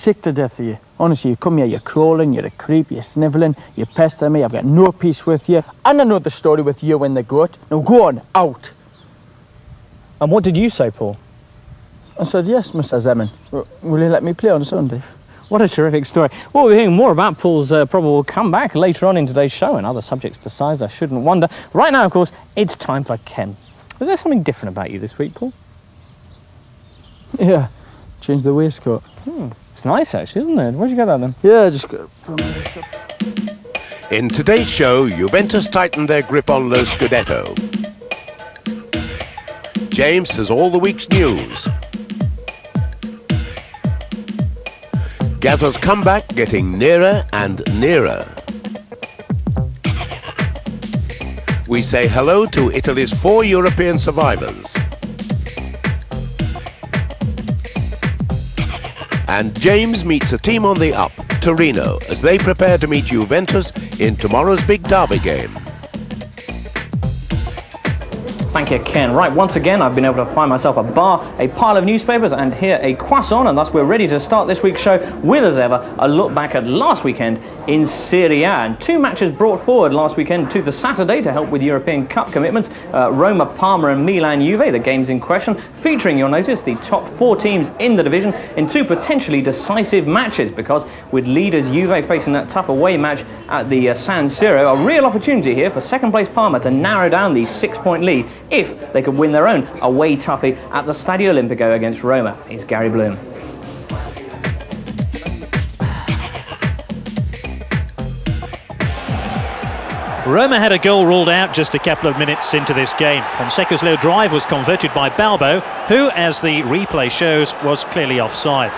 sick to death of you. Honestly, you come here, you're crawling, you're a creep, you're snivelling, you pester me, I've got no peace with you. And I know the story with you and the goat. Now go on, out. And what did you say, Paul? I said, yes, Mr. Zeman. Will you let me play on Sunday? What a terrific story. Well, we're hearing more about Paul's probable comeback later on in today's show and other subjects besides, I shouldn't wonder. Right now, of course, it's time for Ken. Was there something different about you this week, Paul? Yeah, changed the waistcoat. It's nice, actually, isn't it? Where'd you get that, then? Yeah, I just got it from In today's show, Juventus tightened their grip on Lo Scudetto. James has all the week's news. Gazza's comeback getting nearer and nearer. We say hello to Italy's 4 European survivors. And James meets a team on the up, Torino, as they prepare to meet Juventus in tomorrow's big derby game. Thank you, Ken. Right, once again, I've been able to find myself a bar, a pile of newspapers, and here a croissant, and thus we're ready to start this week's show with, as ever, a look back at last weekend in Serie A. And 2 matches brought forward last weekend to the Saturday to help with European Cup commitments. Roma, Parma and Milan-Juve, the games in question, featuring, you'll notice, the top 4 teams in the division in 2 potentially decisive matches, because with leaders Juve facing that tough away match at the San Siro, a real opportunity here for second-place Parma to narrow down the 6-point lead if they could win their own away toughie at the Stadio Olimpico against Roma. Here's Gary Bloom. Roma had a goal ruled out just a couple of minutes into this game. Fonseca's low drive was converted by Balbo, who, as the replay shows, was clearly offside.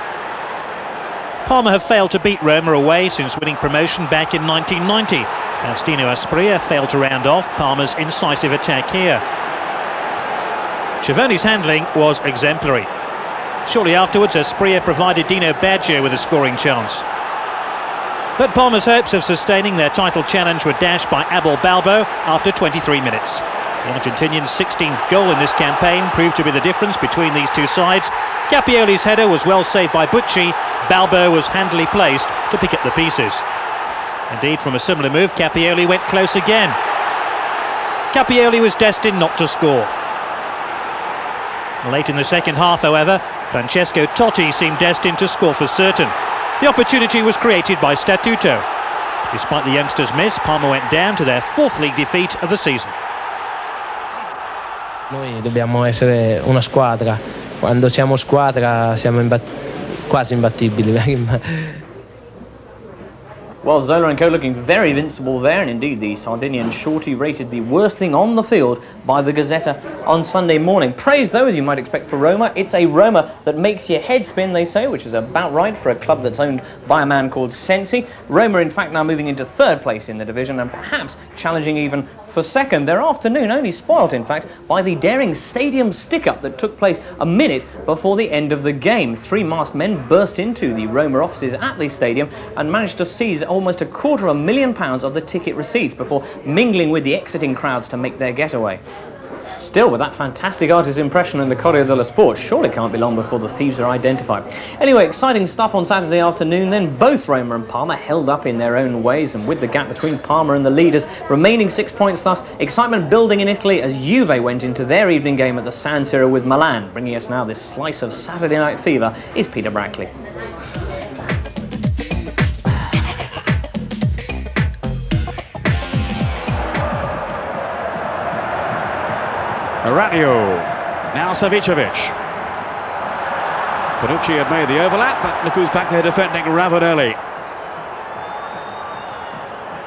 Parma have failed to beat Roma away since winning promotion back in 1990. Faustino Asprilla failed to round off Parma's incisive attack here. Schiavone's handling was exemplary. Shortly afterwards, Asprilla provided Dino Baggio with a scoring chance. But Parma's hopes of sustaining their title challenge were dashed by Abel Balbo after 23 minutes. The Argentinian's 16th goal in this campaign proved to be the difference between these two sides. Capioli's header was well saved by Bucci. Balbo was handily placed to pick up the pieces. Indeed, from a similar move, Capioli went close again. Capioli was destined not to score. Late in the second half, however, Francesco Totti seemed destined to score for certain. The opportunity was created by Statuto. Despite the youngsters' miss, Parma went down to their 4th league defeat of the season. Noi dobbiamo essere una squadra. Quando siamo squadra siamo quasi imbattibili. Well, Zola and co looking very invincible there, and indeed the Sardinian shorty rated the worst thing on the field by the Gazzetta on Sunday morning. Praise, though, as you might expect for Roma. It's a Roma that makes your head spin, they say, which is about right for a club that's owned by a man called Sensi. Roma, in fact, now moving into 3rd place in the division and perhaps challenging even for 2nd. Their afternoon only spoilt, in fact, by the daring stadium stick-up that took place a minute before the end of the game. 3 masked men burst into the Roma offices at the stadium and managed to seize almost £250,000 of the ticket receipts before mingling with the exiting crowds to make their getaway. Still, with that fantastic artist's impression in the Corriere dello Sport, surely can't be long before the thieves are identified. Anyway, exciting stuff on Saturday afternoon then. Both Roma and Parma held up in their own ways, and with the gap between Parma and the leaders remaining 6 points thus, excitement building in Italy as Juve went into their evening game at the San Siro with Milan. Bringing us now this slice of Saturday night fever is Peter Brackley. Radio, now Savicevic. Bonucci had made the overlap, but look who's back there defending, Ravanelli.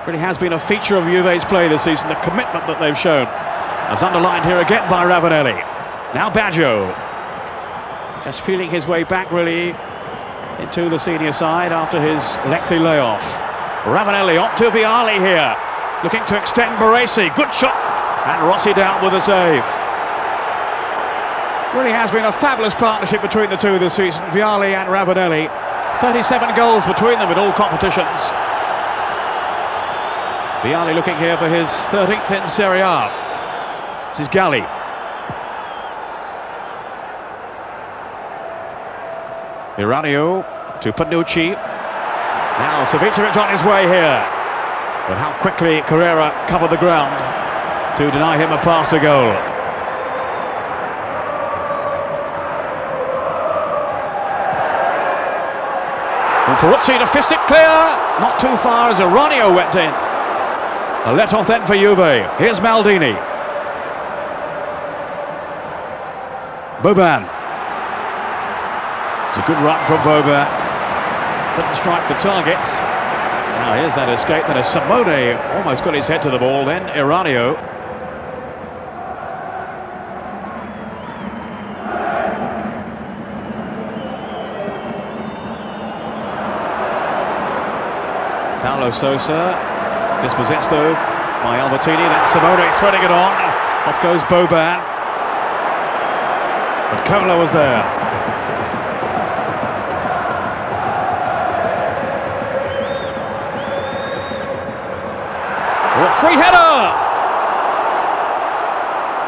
Really has been a feature of Juve's play this season, the commitment that they've shown, as underlined here again by Ravanelli. Now Baggio, just feeling his way back really into the senior side after his lengthy layoff. Ravanelli up to Vialli here, looking to extend Baresi, good shot, and Rossi down with a save. Really has been a fabulous partnership between the two this season, Vialli and Ravanelli. 37 goals between them in all competitions. Vialli looking here for his 13th in Serie A. This is Galli. Iranio to Panucci. Now Savicevic on his way here. But how quickly Carrera covered the ground to deny him a pass to goal. And Peruzzi to fist it clear. Not too far as Eranio went in. A let-off then for Juve. Here's Maldini. Boban. It's a good run from Boban. Couldn't strike the targets. Now here's that escape. Then Simone almost got his head to the ball. Then Eranio. Paulo Sousa. Dispossessed though by Albertini. Then Simone threading it on. Off goes Boban. But Cola was there. Oh, a free header!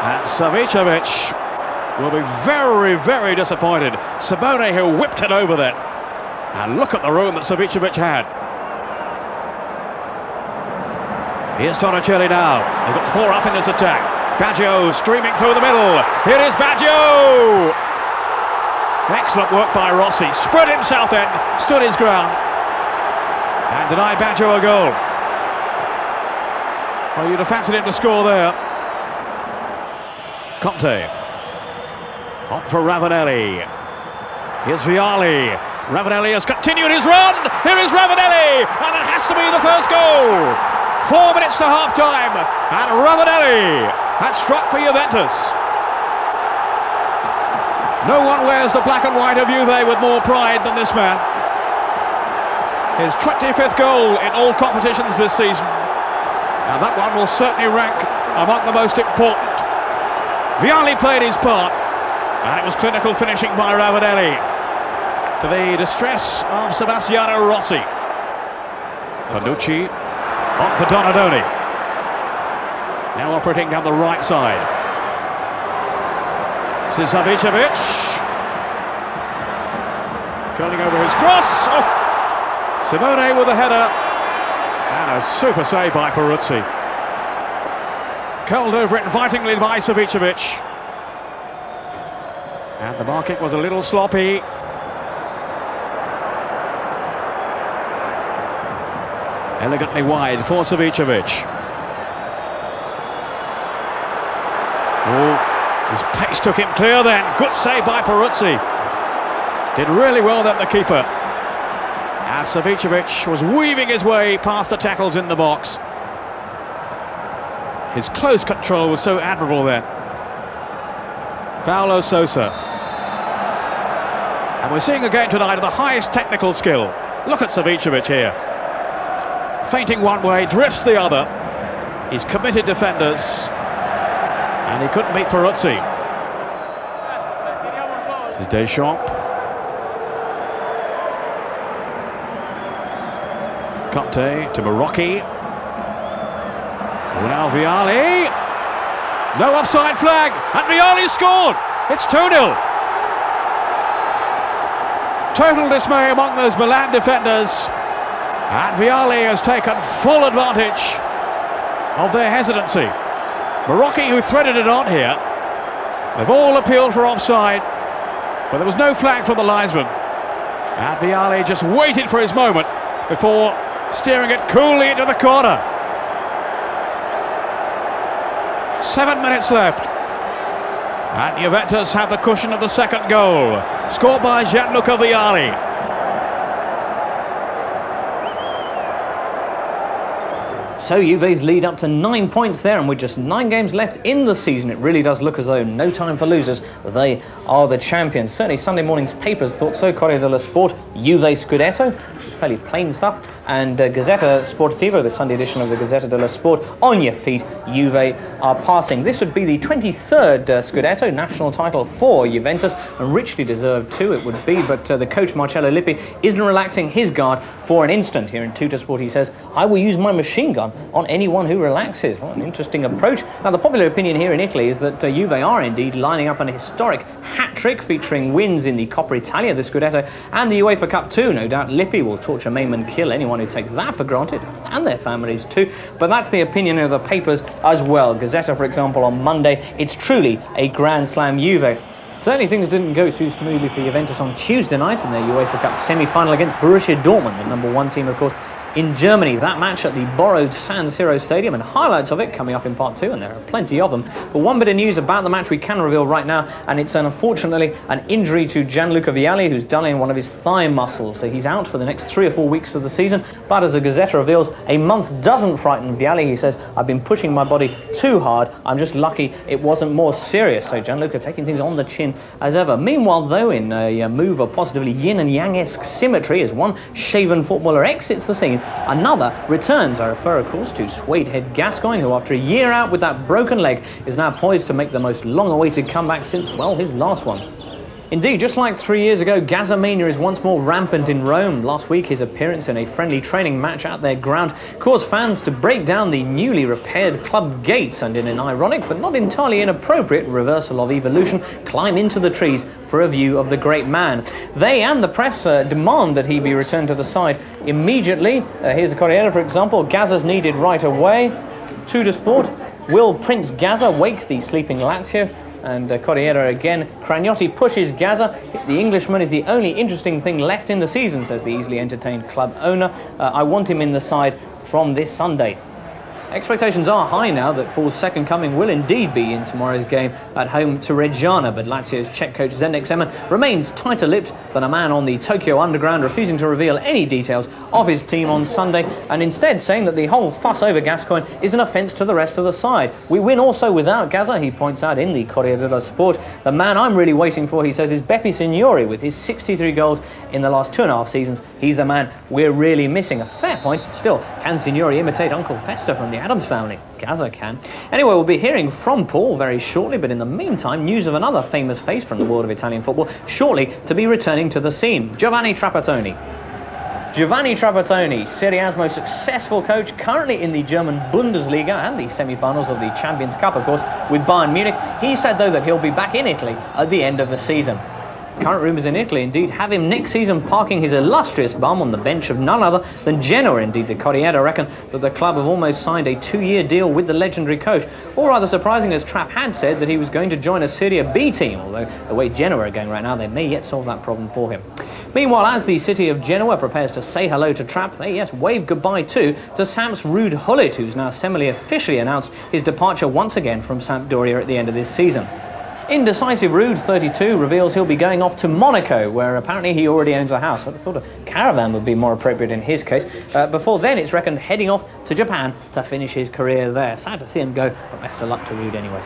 And Savicevic will be very, very disappointed. Simone who whipped it over then. And look at the room that Savicevic had. Here's Torricelli now. They've got 4 up in this attack. Baggio streaming through the middle. Here is Baggio! Excellent work by Rossi. Spread himself in, stood his ground, and denied Baggio a goal. Well, you'd have fancied him to score there. Conte. Off for Ravanelli. Here's Vialli. Ravanelli has continued his run. Here is Ravanelli, and it has to be the first goal. 4 minutes to half-time, and Ravanelli has struck for Juventus. No one wears the black and white of Juve with more pride than this man. His 25th goal in all competitions this season, and that one will certainly rank among the most important. Vialli played his part, and it was clinical finishing by Ravanelli, to the distress of Sebastiano Rossi. Panucci. On for Donadoni. Now operating down the right side. This is Savicevic. Curling over his cross. Oh! Simone with a header. And a super save by Peruzzi. Curled over invitingly by Savicevic. And the marking was a little sloppy. Elegantly wide for Savicevic. Oh, his pace took him clear then. Good save by Peruzzi. Did really well then, the keeper. As Savicevic was weaving his way past the tackles in the box. His close control was so admirable then. Paulo Sousa. And we're seeing again tonight of the highest technical skill. Look at Savicevic here. Feinting one way, drifts the other. He's committed defenders, and he couldn't beat Peruzzi. This is Deschamps. Conte to Marocchi. Now Vialli. No offside flag, and Vialli scored. It's 2-0. Total dismay among those Milan defenders. And Vialli has taken full advantage of their hesitancy. Marocchi, who threaded it on here, they've all appealed for offside, but there was no flag from the linesman. And Vialli just waited for his moment before steering it coolly into the corner. 7 minutes left. And Juventus have the cushion of the second goal, scored by Gianluca Vialli. So Juve's lead up to 9 points there, and with just 9 games left in the season, it really does look as though no time for losers. They are the champions. Certainly Sunday morning's papers thought so. Corriere dello Sport, Juve Scudetto, fairly plain stuff. And Gazzetta Sportivo, the Sunday edition of the Gazzetta dello Sport, on your feet, Juve are passing. This would be the 23rd Scudetto, national title for Juventus, and richly deserved too it would be, but the coach Marcello Lippi isn't relaxing his guard for an instant. Here in Tuttosport he says, "I will use my machine gun on anyone who relaxes." What an interesting approach. Now the popular opinion here in Italy is that Juve are indeed lining up an historic hat-trick featuring wins in the Coppa Italia, the Scudetto, and the UEFA Cup too. No doubt Lippi will torture, maim and kill anyone who takes that for granted, and their families too. But that's the opinion of the papers as well. Gazzetta, for example, on Monday, it's truly a Grand Slam Juve. Certainly things didn't go too smoothly for Juventus on Tuesday night in their UEFA Cup semi-final against Borussia Dortmund, the #1 team, of course, in Germany. That match at the borrowed San Siro Stadium, and highlights of it coming up in part 2, and there are plenty of them. But one bit of news about the match we can reveal right now, and it's unfortunately an injury to Gianluca Vialli, who's done in one of his thigh muscles. So he's out for the next 3 or 4 weeks of the season. But as the Gazzetta reveals, a month doesn't frighten Vialli. He says, "I've been pushing my body too hard. I'm just lucky it wasn't more serious." So Gianluca taking things on the chin as ever. Meanwhile, though, in a move of positively yin and yang-esque symmetry, as one shaven footballer exits the scene, another returns. I refer, of course, to suede head Gascoigne, who after a year out with that broken leg is now poised to make the most long-awaited comeback since, well, his last one. Indeed, just like 3 years ago, Gazzamania is once more rampant in Rome. Last week, his appearance in a friendly training match at their ground caused fans to break down the newly repaired club gates and, in an ironic but not entirely inappropriate reversal of evolution, climb into the trees for a view of the great man. They and the press demand that he be returned to the side immediately. Here's the Corriere, for example. Gazza's needed right away. Tuttosport. Will Prince Gazza wake the sleeping Lazio? And Corriere again, Cragnotti pushes Gazza. The Englishman is the only interesting thing left in the season, says the easily entertained club owner. I want him in the side from this Sunday. Expectations are high now that Paul's second coming will indeed be in tomorrow's game at home to Reggiana, but Lazio's Czech coach Zdeněk Zeman remains tighter-lipped than a man on the Tokyo Underground, refusing to reveal any details of his team on Sunday, and instead saying that the whole fuss over Gascoigne is an offence to the rest of the side. We win also without Gazza, he points out in the Corriere dello Sport. The man I'm really waiting for, he says, is Beppe Signori, with his 63 goals in the last 2.5 seasons. He's the man we're really missing. A fair point. Still, can Signori imitate Uncle Festa from the Adams family? Gazza can. Anyway, we'll be hearing from Paul very shortly, but in the meantime, news of another famous face from the world of Italian football, shortly to be returning to the scene. Giovanni Trapattoni. Giovanni Trapattoni, Serie A's most successful coach, currently in the German Bundesliga and the semi-finals of the Champions Cup, of course, with Bayern Munich. He said, though, that he'll be back in Italy at the end of the season. Current rumours in Italy, indeed, have him next season parking his illustrious bum on the bench of none other than Genoa. Indeed, the Corriere reckon that the club have almost signed a 2-year deal with the legendary coach. Or rather surprising, as Trapp had said that he was going to join a Serie B team, although the way Genoa are going right now, they may yet solve that problem for him. Meanwhile, as the city of Genoa prepares to say hello to Trapp, they, yes, wave goodbye too to Samps Ruud Gullit, who's now semi-officially announced his departure once again from Sampdoria at the end of this season. Indecisive Ruud, 32, reveals he'll be going off to Monaco, where apparently he already owns a house. I'd have thought a caravan would be more appropriate in his case. Before then, it's reckoned heading off to Japan to finish his career there. Sad to see him go, but best of luck to Ruud anyway.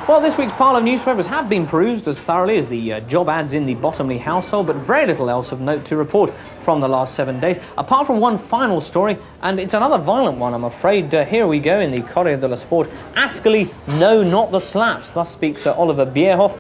Well, this week's pile of newspapers have been perused as thoroughly as the job ads in the Bottomley household, but very little else of note to report from the last 7 days, apart from one final story, and it's another violent one, I'm afraid. Here we go in the Corriere dello Sport. Ascoli, no, not the slaps. Thus speaks Oliver Bierhoff.